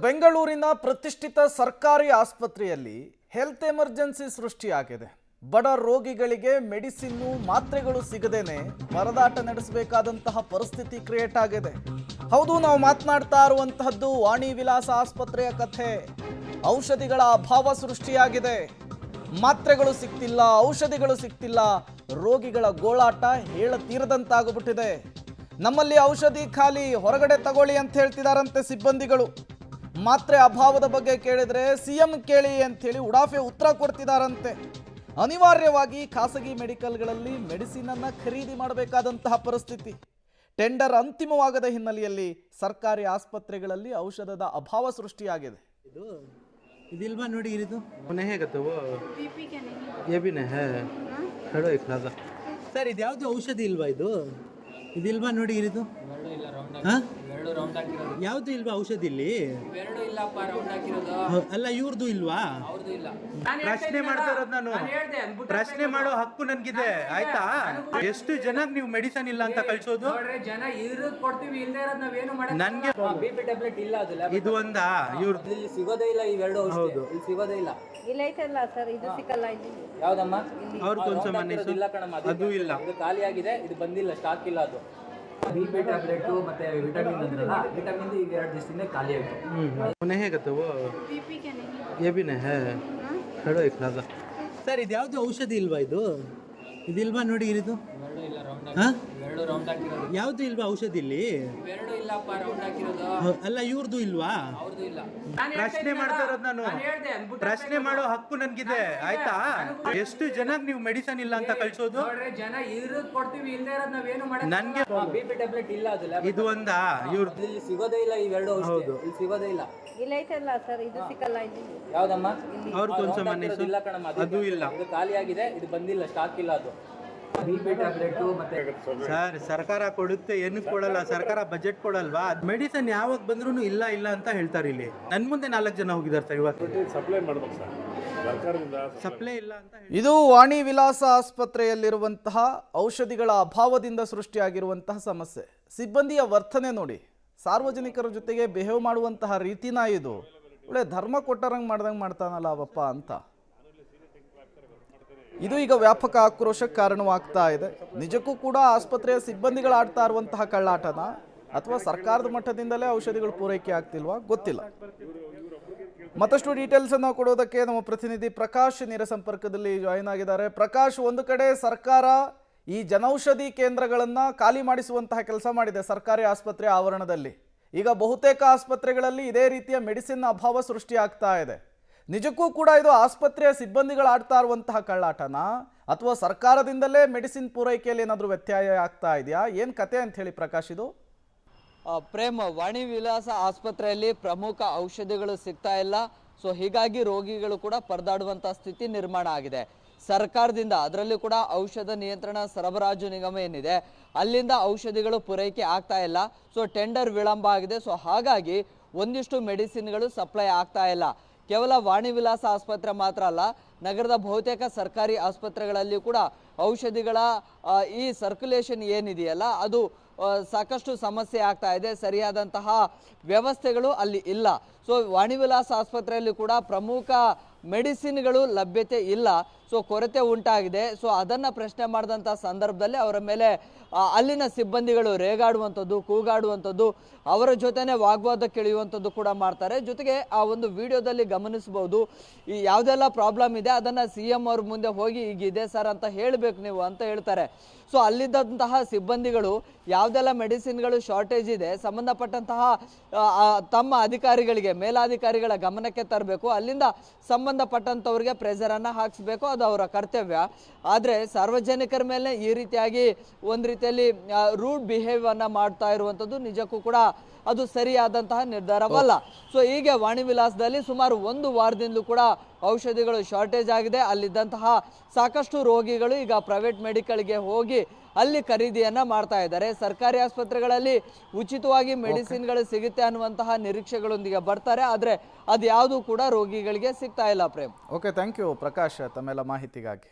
ಬೆಂಗಳೂರಿನ ಪ್ರತಿಷ್ಠಿತ ಸರ್ಕಾರಿ ಆಸ್ಪತ್ರೆಯಲ್ಲಿ ಹೆಲ್ತ್ ಎಮರ್ಜೆನ್ಸಿ ಸೃಷ್ಟಿಯಾಗಿದೆ. ಬಡ ರೋಗಿಗಳಿಗೆ ಮೆಡಿಸಿನ್ ಮಾತ್ರೆಗಳು ಸಿಗದೇನೆ ಪರದಾಟ ನಡೆಸಬೇಕಾದಂತಹ ಪರಿಸ್ಥಿತಿ ಕ್ರಿಯೇಟ್ ಆಗಿದೆ. ಹೌದು, ನಾವು ಮಾತನಾಡ್ತಾ ಇರುವಂತಹದ್ದು ವಾಣಿ ವಿಲಾಸ ಆಸ್ಪತ್ರೆಯ ಕಥೆ. ಔಷಧಿಗಳ ಅಭಾವ ಸೃಷ್ಟಿಯಾಗಿದೆ. ಮಾತ್ರೆಗಳು ಸಿಗ್ತಿಲ್ಲ, ಔಷಧಿಗಳು ಸಿಗ್ತಿಲ್ಲ. ರೋಗಿಗಳ ಗೋಳಾಟ ಹೇಳತೀರದಂತಾಗ್ಬಿಟ್ಟಿದೆ. ನಮ್ಮಲ್ಲಿ ಔಷಧಿ ಖಾಲಿ, ಹೊರಗಡೆ ತಗೊಳ್ಳಿ ಅಂತ ಹೇಳ್ತಿದಾರಂತೆ ಸಿಬ್ಬಂದಿಗಳು. ಮಾತ್ರೆ ಅಭಾವದ ಬಗ್ಗೆ ಕೇಳಿದ್ರೆ ಸಿಎಂ ಕೇಳಿ ಅಂತೇಳಿ ಉಡಾಫೆ ಉತ್ತರ ಕೊಡ್ತಿದಾರಂತೆ. ಅನಿವಾರ್ಯವಾಗಿ ಖಾಸಗಿ ಮೆಡಿಕಲ್ಗಳಲ್ಲಿ ಮೆಡಿಸಿನ್ ಅನ್ನ ಖರೀದಿ ಮಾಡಬೇಕಾದಂತಹ ಪರಿಸ್ಥಿತಿ. ಟೆಂಡರ್ ಅಂತಿಮವಾಗದ ಹಿನ್ನೆಲೆಯಲ್ಲಿ ಸರ್ಕಾರಿ ಆಸ್ಪತ್ರೆಗಳಲ್ಲಿ ಔಷಧದ ಅಭಾವ ಸೃಷ್ಟಿಯಾಗಿದೆ. इदिल्वा नोड़ी इरिदु मने ಹೇಗತ್ತು ಪಿಪಿ ಕೆನೆ ये भी नहीं है खड़ो एक लागा सर ಇದು ಯಾವುದು ಔಷಧಿ ಇಲ್ವಾ ಇದಿಲ್ವಾ ನೋಡಿ ಇರಿದು ಎರಡು ಇಲ್ಲ ರೌಂಡ್ ಎರಡು ರೌಂಡ್ ಹಾಕಿರೋದು ಯಾವುದು ಇಲ್ವಾ ಔಷಧಿ ಇಲ್ಲಿ ಎರಡು ಇಲ್ಲಪ್ಪ ರೌಂಡ್ ಹಾಕಿರೋದು ಅಲ್ಲ ಇವ್ರದು ಇಲ್ವಾ ಅವ್ರದು ಇಲ್ಲ ಪ್ರಶ್ನೆ ಮಾಡ್ತಾ ಇರೋದು ನಾನು ಪ್ರಶ್ನೆ ಮಾಡೋ ಹಕ್ಕು ನನಗಿದೆ ಆಯ್ತಾ ಎಷ್ಟು ಜನಕ್ಕೆ ನೀವು ಮೆಡಿಸಿನ್ ಇಲ್ಲ ಅಂತ ಕಳಿಸೋದು ನೋಡ್ರಿ ಜನ ಇರೋದು ಕೊಡ್ತೀವಿ ಇಲ್ಲದೆ ಇರೋದು ನಾವು ಏನು ಮಾಡಲ್ಲ ನನಗೆ ಬಿಪಿ ಟ್ಯಾಬ್ಲೆಟ್ ಇಲ್ಲ ಅದು ಇದು ಒಂದಾ ಇವ್ರದು ಇಲ್ಲಿ ಸಿಗೋದೇ ಇಲ್ಲ ಇವೆರಡು ಔಷಧಿ ಇಲ್ಲಿ ಸಿಗೋದೇ ಇಲ್ಲ ಇಲ್ಲ ಐತಲ್ಲ ಸರ್ ಇದು ಸಿಕ್ಕಲ್ಲ ಇದು ಯಾವ್ದಮ್ಮ ಅವ್ರ ಕೊಂಚ ಮನೆಸು ಇಲ್ಲ ಕಣಮ್ಮ ಅದು ಇಲ್ಲ ಇದು ಖಾಲಿ ಆಗಿದೆ ಇದು ಬಂದಿಲ್ಲ ಸ್ಟಾಕ್ ಇಲ್ಲ ಅದು ಬಿಪಿ ಟ್ಯಾಬ್ಲೆಟ್ ಮತ್ತೆ ವಿಟಮಿನ್ ಅಂದ್ರಲ್ಲ ವಿಟಮಿನ್ ಈಗ ಎರಡು ದಿವಸದಿಂದ ಖಾಲಿ ಆಗಿದೆ ಮನೆ ಹೇಗತ್ತು ಪಿಪಿ ಕೆನೆ ये भी नहीं है खड़ो एक लागा ಸರ್ ಇದು ಯಾವುದು ಔಷಧಿ ಇಲ್ವಾ ಇದಿಲ್ವಾ ನೋಡಿ ಇರಿದು ಎರಡು ಇಲ್ಲ ರೌಂಡ್ ಎರಡು ರೌಂಡ್ ಹಾಕಿರೋದು ಯಾವುದು ಇಲ್ವಾ ಔಷಧಿ ಇಲ್ಲಿ ಎರಡು ಇಲ್ಲಪ್ಪ ರೌಂಡ್ ಹಾಕಿರೋದು ಅಲ್ಲ ಇವ್ರದು ಇಲ್ವಾ ಅವ್ರದು ಇಲ್ಲ ಪ್ರಶ್ನೆ ಮಾಡ್ತಾ ಇರೋದು ನಾನು ಪ್ರಶ್ನೆ ಮಾಡೋ ಹಕ್ಕು ನನಗಿದೆ ಆಯ್ತಾ ಎಷ್ಟು ಜನಕ್ಕೆ ನೀವು ಮೆಡಿಸಿನ್ ಇಲ್ಲ ಅಂತ ಕಳಿಸೋದು ನೋಡ್ರಿ ಜನ ಇರೋದು ಕೊಡ್ತೀವಿ ಇಲ್ಲದೆ ಇರೋದು ನಾವು ಏನು ಮಾಡಲ್ಲ ನನಗೆ ಬಿಪಿ ಟ್ಯಾಬ್ಲೆಟ್ ಇಲ್ಲ ಅದು ಇದು ಒಂದಾ ಇವ್ರದು ಇಲ್ಲಿ ಸಿಗೋದೇ ಇಲ್ಲ ಇವೆರಡು ಔಷಧಿ ಇಲ್ಲಿ ಸಿಗೋದೇ ಇಲ್ಲ ಇಲ್ಲ ಐತಲ್ಲ ಸರ್ ಇದು ಸಿಕ್ಕಲ್ಲ ಇದು ಯಾವ್ದಮ್ಮ ಅವ್ರ ಕೊಂಚ ಮನೆಸು ಇಲ್ಲ ಕಣಮ್ಮ ಅದು ಇಲ್ಲ ಇದು ಖಾಲಿ ಆಗಿದೆ ಇದು ಬಂದಿಲ್ಲ ಸ್ಟಾಕ್ ಇಲ್ಲ ಅದು ಬಿಪಿ ಟ್ಯಾಬ್ಲೆಟ್ ಮತ್ತೆ ಸರ್ ಸರ್ಕಾರ ಕೊಡುತ್ತೆ ಏನಕ್ಕೆ ಕೊಡಲ್ಲ ಸರ್ಕಾರ ಬಜೆಟ್ ಕೊಡಲ್ವಾ ಮೆಡಿಸಿನ್ ಯಾವಾಗ ಬಂದ್ರೂ ಇಲ್ಲ ಇಲ್ಲ ಅಂತ ಹೇಳ್ತಾರೆ ಇಲ್ಲಿ ನನ್ನ ಮುಂದೆ 4 ಜನ ಹೋಗಿದ್ದಾರೆ ಸರ್ ಇವತ್ತು ಸಪ್ಲೈ ಮಾಡ್ಬೇಕು ಸರ್ ಸರ್ಕಾರದಿಂದ ಸಪ್ಲೈ ಇಲ್ಲ ಅಂತ ಇದು ವಾಣಿ ವಿಲಾಸ ಆಸ್ಪತ್ರೆಯಲ್ಲಿರುವಂತಹ ಔಷಧಿಗಳ ಅಭಾವದಿಂದ ಸೃಷ್ಟಿಯಾಗಿರುವಂತಹ ಸಮಸ್ಯೆ. ಸಿಬ್ಬಂದಿಯ ವರ್ತನೆ ನೋಡಿ, ಸಾರ್ವಜನಿಕರ ಜೊತೆಗೆ ಬಿಹೇವ್ ಮಾಡುವಂತಹ ರೀತಿನ ಇದು ಒಳ್ಳೆ ಧರ್ಮ ಕೊಟ್ಟರಂಗೆ ಮಾಡ್ದಂಗೆ ಮಾಡ್ತಾನಲ್ಲ ಅವಪ್ಪ ಅಂತ. ಇದು ಈಗ ವ್ಯಾಪಕ ಆಕ್ರೋಶಕ್ಕೆ ಕಾರಣವಾಗ್ತಾ ಇದೆ. ನಿಜಕ್ಕೂ ಕೂಡ ಆಸ್ಪತ್ರೆಯ ಸಿಬ್ಬಂದಿಗಳು ಆಡ್ತಾ ಇರುವಂತಹ ಕಳ್ಳಾಟನ ಅಥವಾ ಸರ್ಕಾರದ ಮಟ್ಟದಿಂದಲೇ ಔಷಧಿಗಳು ಪೂರೈಕೆ ಆಗ್ತಿಲ್ವಾ ಗೊತ್ತಿಲ್ಲ. ಮತ್ತಷ್ಟು ಡೀಟೇಲ್ಸ್ ಅನ್ನು ಕೊಡೋದಕ್ಕೆ ನಮ್ಮ ಪ್ರತಿನಿಧಿ ಪ್ರಕಾಶ್ ನೇರ ಸಂಪರ್ಕದಲ್ಲಿ ಜಾಯಿನ್ ಆಗಿದ್ದಾರೆ. ಪ್ರಕಾಶ್, ಒಂದು ಕಡೆ ಸರ್ಕಾರ ಈ ಜನೌಷಧಿ ಕೇಂದ್ರಗಳನ್ನು ಖಾಲಿ ಮಾಡಿಸುವಂತಹ ಕೆಲಸ ಮಾಡಿದೆ ಸರ್ಕಾರಿ ಆಸ್ಪತ್ರೆ ಆವರಣದಲ್ಲಿ. ಈಗ ಬಹುತೇಕ ಆಸ್ಪತ್ರೆಗಳಲ್ಲಿ ಇದೇ ರೀತಿಯ ಮೆಡಿಸಿನ್ ಅಭಾವ ಸೃಷ್ಟಿಯಾಗ್ತಾ ಇದೆ. ನಿಜಕ್ಕೂ ಕೂಡ ಇದು ಆಸ್ಪತ್ರೆಯ ಸಿಬ್ಬಂದಿಗಳು ಆಡ್ತಾ ಇರುವಂತಹ ಕಳ್ಳಾಟನ ಅಥವಾ ಸರ್ಕಾರದಿಂದಲೇ ಮೆಡಿಸಿನ್ ಪೂರೈಕೆಯಲ್ಲಿ ಏನಾದರೂ ವ್ಯತ್ಯಯ ಆಗ್ತಾ ಇದೆಯಾ? ಏನು ಕತೆ ಅಂತ ಹೇಳಿ ಪ್ರಕಾಶ್ ಇದು? ಪ್ರೇಮ್, ವಾಣಿ ವಿಲಾಸ ಆಸ್ಪತ್ರೆಯಲ್ಲಿ ಪ್ರಮುಖ ಔಷಧಿಗಳು ಸಿಗ್ತಾ ಇಲ್ಲ. ಸೊ ಹೀಗಾಗಿ ರೋಗಿಗಳು ಕೂಡ ಪರದಾಡುವಂಥ ಸ್ಥಿತಿ ನಿರ್ಮಾಣ ಆಗಿದೆ. ಸರ್ಕಾರದಿಂದ, ಅದರಲ್ಲೂ ಕೂಡ ಔಷಧ ನಿಯಂತ್ರಣ ಸರಬರಾಜು ನಿಗಮ ಏನಿದೆ ಅಲ್ಲಿಂದ ಔಷಧಿಗಳು ಪೂರೈಕೆ ಆಗ್ತಾ ಇಲ್ಲ. ಸೊ ಟೆಂಡರ್ ವಿಳಂಬ ಆಗಿದೆ. ಸೊ ಹಾಗಾಗಿ ಒಂದಿಷ್ಟು ಮೆಡಿಸಿನ್ಗಳು ಸಪ್ಲೈ ಆಗ್ತಾ ಇಲ್ಲ. ಕೇವಲ ವಾಣಿ ವಿಲಾಸ ಆಸ್ಪತ್ರೆ ಮಾತ್ರ ಅಲ್ಲ, ನಗರದ ಬಹುತೇಕ ಸರ್ಕಾರಿ ಆಸ್ಪತ್ರೆಗಳಲ್ಲಿ ಕೂಡ ಔಷಧಿಗಳ ಈ ಸರ್ಕ್ಯುಲೇಷನ್ ಏನಿದೆಯಲ್ಲ ಅದು ಸಾಕಷ್ಟು ಸಮಸ್ಯೆ ಆಗ್ತಾ ಇದೆ. ಸರಿಯಾದಂತಹ ವ್ಯವಸ್ಥೆಗಳು ಅಲ್ಲಿ ಇಲ್ಲ. ಸೊ ವಾಣಿ ವಿಲಾಸ ಆಸ್ಪತ್ರೆಯಲ್ಲಿ ಕೂಡ ಪ್ರಮುಖ ಮೆಡಿಸಿನ್ಗಳು ಲಭ್ಯತೆ ಇಲ್ಲ. ಸೊ ಕೊರತೆ ಉಂಟಾಗಿದೆ. ಸೊ ಅದನ್ನು ಪ್ರಶ್ನೆ ಮಾಡಿದಂಥ ಸಂದರ್ಭದಲ್ಲಿ ಅವರ ಮೇಲೆ ಅಲ್ಲಿನ ಸಿಬ್ಬಂದಿಗಳು ರೇಗಾಡುವಂಥದ್ದು, ಕೂಗಾಡುವಂಥದ್ದು, ಅವರ ಜೊತೆನೆ ವಾಗ್ವಾದಕ್ಕೆ ಇಳಿಯುವಂಥದ್ದು ಕೂಡ ಮಾಡ್ತಾರೆ. ಜೊತೆಗೆ ಆ ಒಂದು ವಿಡಿಯೋದಲ್ಲಿ ಗಮನಿಸಬಹುದು, ಈ ಯಾವುದೆಲ್ಲ ಪ್ರಾಬ್ಲಮ್ ಇದೆ ಅದನ್ನು CM ಅವ್ರ ಮುಂದೆ ಹೋಗಿ ಈಗಿದೆ ಸರ್ ಅಂತ ಹೇಳಬೇಕು ನೀವು ಅಂತ ಹೇಳ್ತಾರೆ. ಸೊ ಅಲ್ಲಿದ್ದಂತಹ ಸಿಬ್ಬಂದಿಗಳು ಯಾವುದೆಲ್ಲ ಮೆಡಿಸಿನ್ಗಳು ಶಾರ್ಟೇಜ್ ಇದೆ ಸಂಬಂಧಪಟ್ಟಂತಹ ತಮ್ಮ ಅಧಿಕಾರಿಗಳಿಗೆ, ಮೇಲಾಧಿಕಾರಿಗಳ ಗಮನಕ್ಕೆ ತರಬೇಕು. ಅಲ್ಲಿಂದ ಸಂಬಂಧಪಟ್ಟಂಥವ್ರಿಗೆ ಪ್ರೆಷರನ್ನು ಹಾಕಿಸ್ಬೇಕು, ಅದು ಅವರ ಕರ್ತವ್ಯ. ಆದರೆ ಸಾರ್ವಜನಿಕರ ಮೇಲೆ ಈ ರೀತಿಯಾಗಿ ಒಂದು ರೀತಿಯಲ್ಲಿ ರೂಡ್ ಬಿಹೇವಿಯರ್ನ ಮಾಡ್ತಾ ಇರುವಂಥದ್ದು ನಿಜಕ್ಕೂ ಕೂಡ ಅದು ಸರಿಯಾದಂತಹ ನಿರ್ಧಾರವಲ್ಲ. ಸೊ ಹೀಗೆ ವಾಣಿ ವಿಲಾಸದಲ್ಲಿ ಸುಮಾರು 1 ವಾರದಿಂದಲೂ ಕೂಡ ಔಷಧಿಗಳು ಶಾರ್ಟೇಜ್ ಆಗಿದೆ. ಅಲ್ಲಿದ್ದಂತಹ ಸಾಕಷ್ಟು ರೋಗಿಗಳು ಈಗ ಪ್ರೈವೇಟ್ ಮೆಡಿಕಲ್ಗೆ ಹೋಗಿ ಅಲ್ಲಿ ಖರೀದಿಯನ್ನ ಮಾಡ್ತಾ ಇದ್ದಾರೆ. ಸರ್ಕಾರಿ ಆಸ್ಪತ್ರೆಗಳಲ್ಲಿ ಉಚಿತವಾಗಿ ಮೆಡಿಸಿನ್ಗಳು ಸಿಗುತ್ತೆ ಅನ್ನುವಂತಹ ನಿರೀಕ್ಷೆಗಳೊಂದಿಗೆ ಬರ್ತಾರೆ. ಆದರೆ ಅದು ಯಾವುದು ಕೂಡ ರೋಗಿಗಳಿಗೆ ಸಿಗ್ತಾ ಇಲ್ಲ. Prem, okay, thank you Prakash ತಮ್ಮೆಲ್ಲ ಮಾಹಿತಿಗಾಗಿ.